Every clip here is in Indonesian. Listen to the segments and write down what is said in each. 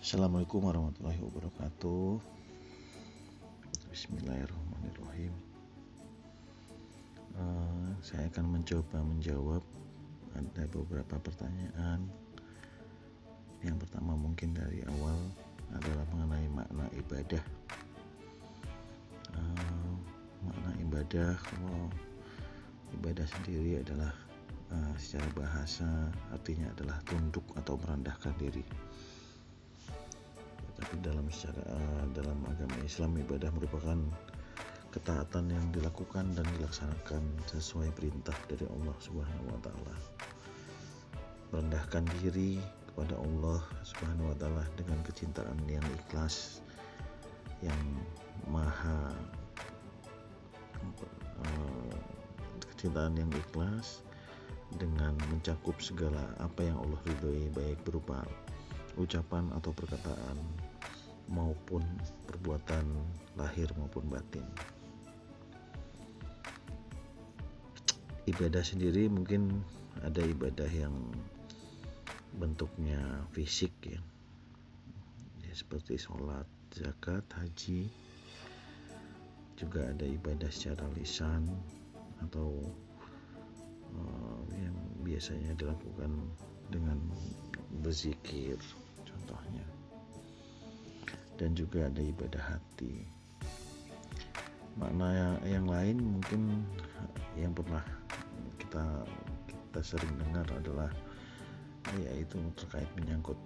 Assalamualaikum warahmatullahi wabarakatuh. Bismillahirrahmanirrahim. Saya akan mencoba menjawab ada beberapa pertanyaan. Yang pertama mungkin dari awal adalah mengenai makna ibadah. Makna ibadah, kalau ibadah sendiri adalah secara bahasa artinya adalah tunduk atau merendahkan diri. Tapi dalam agama Islam, ibadah merupakan ketaatan yang dilakukan dan dilaksanakan sesuai perintah dari Allah Subhanahu wa taala. Merendahkan diri kepada Allah Subhanahu wa taala dengan kecintaan yang ikhlas, yang maha kecintaan yang ikhlas dengan mencakup segala apa yang Allah ridhoi, baik berupa ucapan atau perkataan maupun perbuatan lahir maupun batin. Ibadah sendiri mungkin ada ibadah yang bentuknya fisik ya seperti sholat, zakat, haji. Juga ada ibadah secara lisan atau yang biasanya dilakukan dengan berzikir contohnya, dan juga ada ibadah hati. Makna yang lain mungkin yang pernah kita sering dengar adalah yaitu terkait menyangkut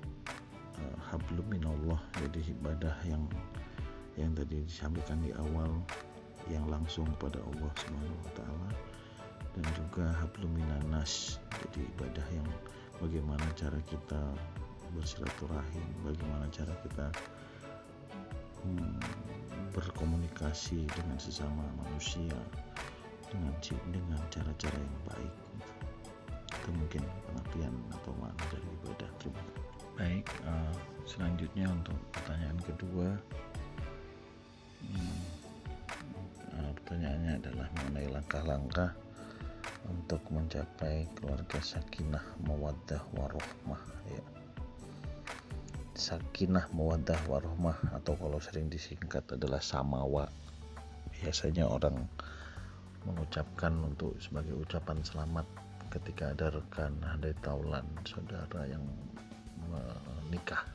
hablum minallah, jadi ibadah yang tadi disampaikan di awal yang langsung pada Allah Subhanahu wa taala, dan juga hablum minannas, jadi ibadah yang bagaimana cara kita bersilaturahim, bagaimana cara kita berkomunikasi dengan sesama manusia dengan cara-cara yang baik. Itu mungkin pengertian atau makna dari ibadah. Terima kasih. Baik, selanjutnya untuk pertanyaan kedua, pertanyaannya adalah mengenai langkah-langkah untuk mencapai keluarga sakinah mawaddah warahmah ya. Sakinah mawaddah warahmah atau kalau sering disingkat adalah samawa. Biasanya orang mengucapkan untuk sebagai ucapan selamat ketika ada rekan, ada taulan, saudara yang menikah.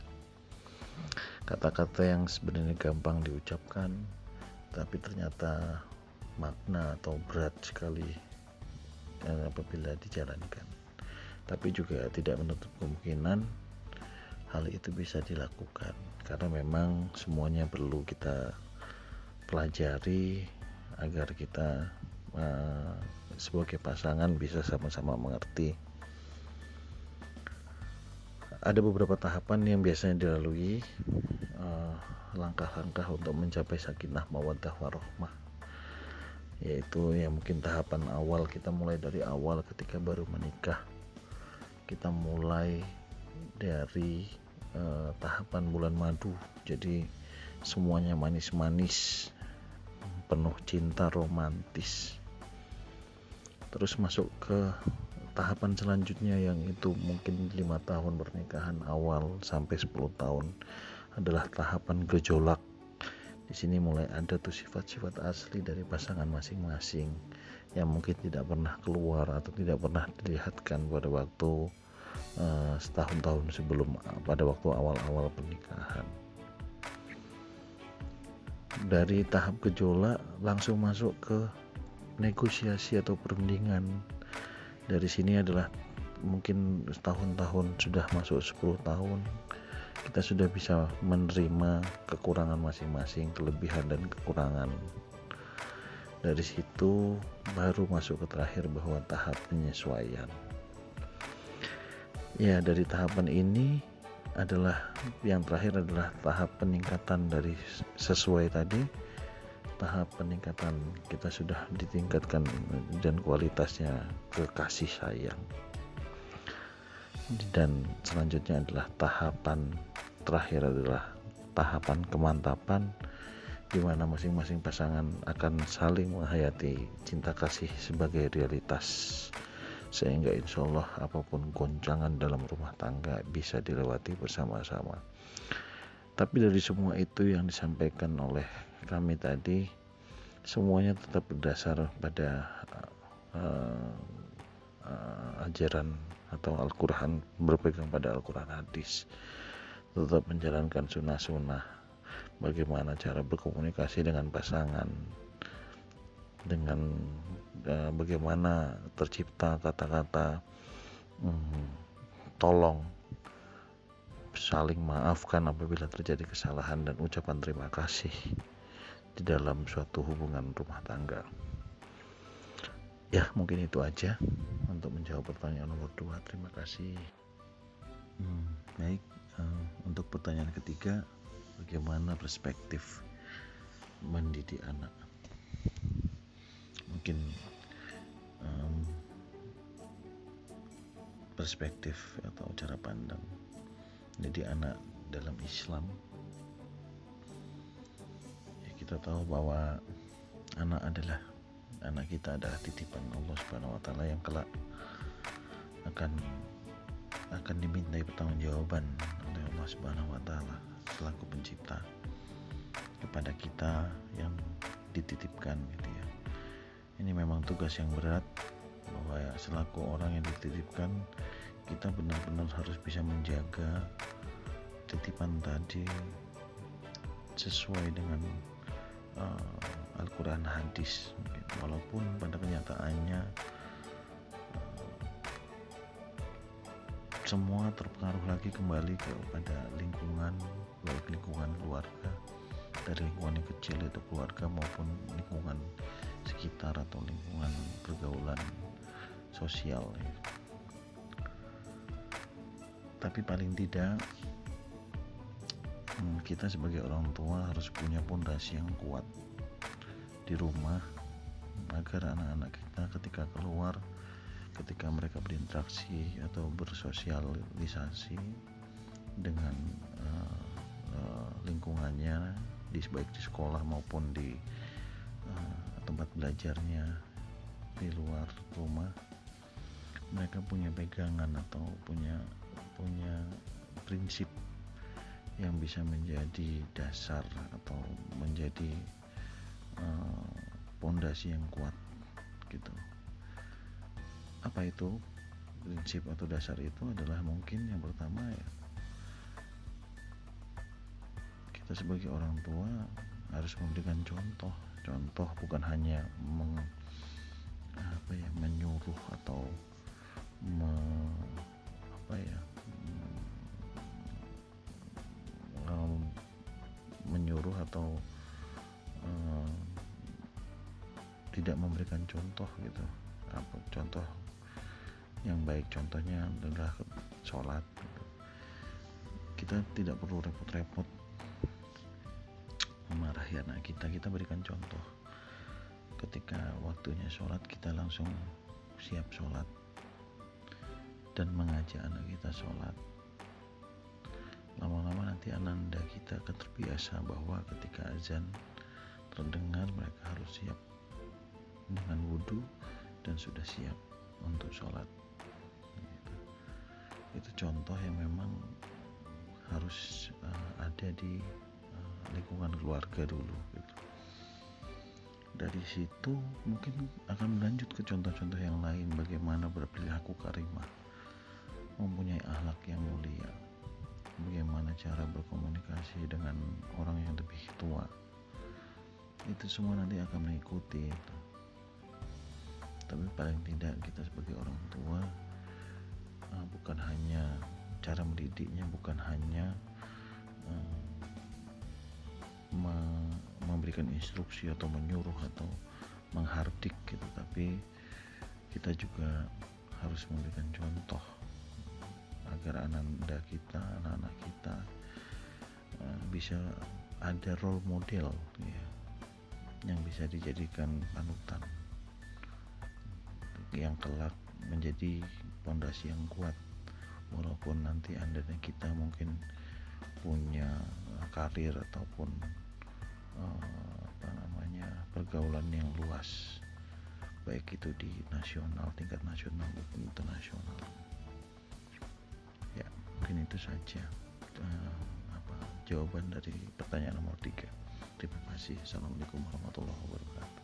Kata-kata yang sebenarnya gampang diucapkan tapi ternyata makna atau berat sekali apabila dijalankan. Tapi juga tidak menutup kemungkinan hal itu bisa dilakukan, karena memang semuanya perlu kita pelajari agar kita sebagai pasangan bisa sama-sama mengerti. Ada beberapa tahapan yang biasanya dilalui langkah-langkah untuk mencapai sakinah mawaddah warahmah, yaitu yang mungkin tahapan awal, kita mulai dari awal ketika baru menikah. Kita mulai dari tahapan bulan madu, jadi semuanya manis-manis, penuh cinta, romantis. Terus masuk ke tahapan selanjutnya, yang itu mungkin 5 tahun pernikahan awal sampai 10 tahun adalah tahapan gejolak. Di sini mulai ada tuh sifat-sifat asli dari pasangan masing-masing yang mungkin tidak pernah keluar atau tidak pernah dilihatkan pada waktu setahun-tahun sebelum, pada waktu awal-awal pernikahan. Dari tahap gejolak langsung masuk ke negosiasi atau perundingan. Dari sini adalah mungkin setahun-tahun sudah masuk 10 tahun, kita sudah bisa menerima kekurangan masing-masing, kelebihan dan kekurangan. Dari situ baru masuk ke terakhir bahwa tahap penyesuaian. Ya, dari tahapan ini adalah yang terakhir adalah tahap peningkatan dari sesuai tadi. Tahap peningkatan kita sudah ditingkatkan dan kualitasnya ke kasih sayang. Dan selanjutnya adalah tahapan terakhir adalah tahapan kemantapan, di mana masing-masing pasangan akan saling menghayati cinta kasih sebagai realitas, sehingga insya Allah apapun goncangan dalam rumah tangga bisa dilewati bersama-sama. Tapi dari semua itu yang disampaikan oleh kami tadi, semuanya tetap berdasar pada ajaran atau Al-Quran, berpegang pada Al-Quran hadis, tetap menjalankan sunnah-sunnah, bagaimana cara berkomunikasi dengan pasangan, dengan bagaimana tercipta kata-kata tolong, saling maafkan apabila terjadi kesalahan, dan ucapan terima kasih di dalam suatu hubungan rumah tangga. Ya, mungkin itu aja untuk menjawab pertanyaan nomor 2. Terima kasih. Baik, untuk pertanyaan ketiga, bagaimana perspektif mendidik anak? Mungkin perspektif atau cara pandang mendidik anak dalam Islam, ya, kita tahu bahwa anak kita adalah titipan Allah Subhanahu wa taala yang kelak akan dimintai pertanggungjawaban oleh Allah Subhanahu wa taala selaku pencipta kepada kita yang dititipkan, gitu ya. Ini memang tugas yang berat, bahwa selaku orang yang dititipkan, kita benar-benar harus bisa menjaga titipan tadi sesuai dengan Al-Quran hadis. Walaupun pada kenyataannya semua terpengaruh lagi kembali kepada lingkungan, baik lingkungan keluarga, dari lingkungan yang kecil itu keluarga, maupun lingkungan sekitar atau lingkungan pergaulan sosial, ya. Tapi paling tidak kita sebagai orang tua harus punya pondasi yang kuat di rumah, agar anak-anak kita ketika keluar, ketika mereka berinteraksi atau bersosialisasi dengan lingkungannya, baik di sekolah maupun di tempat belajarnya di luar rumah, mereka punya pegangan atau punya prinsip yang bisa menjadi dasar atau menjadi pondasi yang kuat, gitu. Apa itu prinsip atau dasar? Itu adalah mungkin yang pertama, ya, kita sebagai orang tua harus memberikan contoh bukan hanya menyuruh atau menyuruh atau tidak memberikan contoh, gitu. Contoh yang baik, contohnya adalah sholat, gitu. Kita tidak perlu repot-repot memarahi anak kita berikan contoh. Ketika waktunya sholat, kita langsung siap sholat dan mengajak anak kita sholat. Lama-lama nanti anak kita akan terbiasa bahwa ketika azan terdengar, mereka harus siap dengan wudhu dan sudah siap untuk sholat. Itu contoh yang memang harus ada di lingkungan keluarga dulu, gitu. Dari situ mungkin akan lanjut ke contoh-contoh yang lain, bagaimana berperilaku karimah, mempunyai akhlak yang mulia, bagaimana cara berkomunikasi dengan orang yang lebih tua. Itu semua nanti akan mengikuti itu. Tapi paling tidak kita sebagai orang tua, bukan hanya cara mendidiknya, bukan hanya memberikan instruksi atau menyuruh atau menghardik, gitu, tapi kita juga harus memberikan contoh agar anak-anak kita bisa ada role model, ya, yang bisa dijadikan panutan, yang kelak menjadi pondasi yang kuat. Walaupun nanti kita mungkin punya karir ataupun pergaulan yang luas, baik itu di tingkat nasional maupun internasional. Ya, mungkin itu saja jawaban dari pertanyaan nomor 3. Terima kasih. Assalamualaikum warahmatullahi wabarakatuh.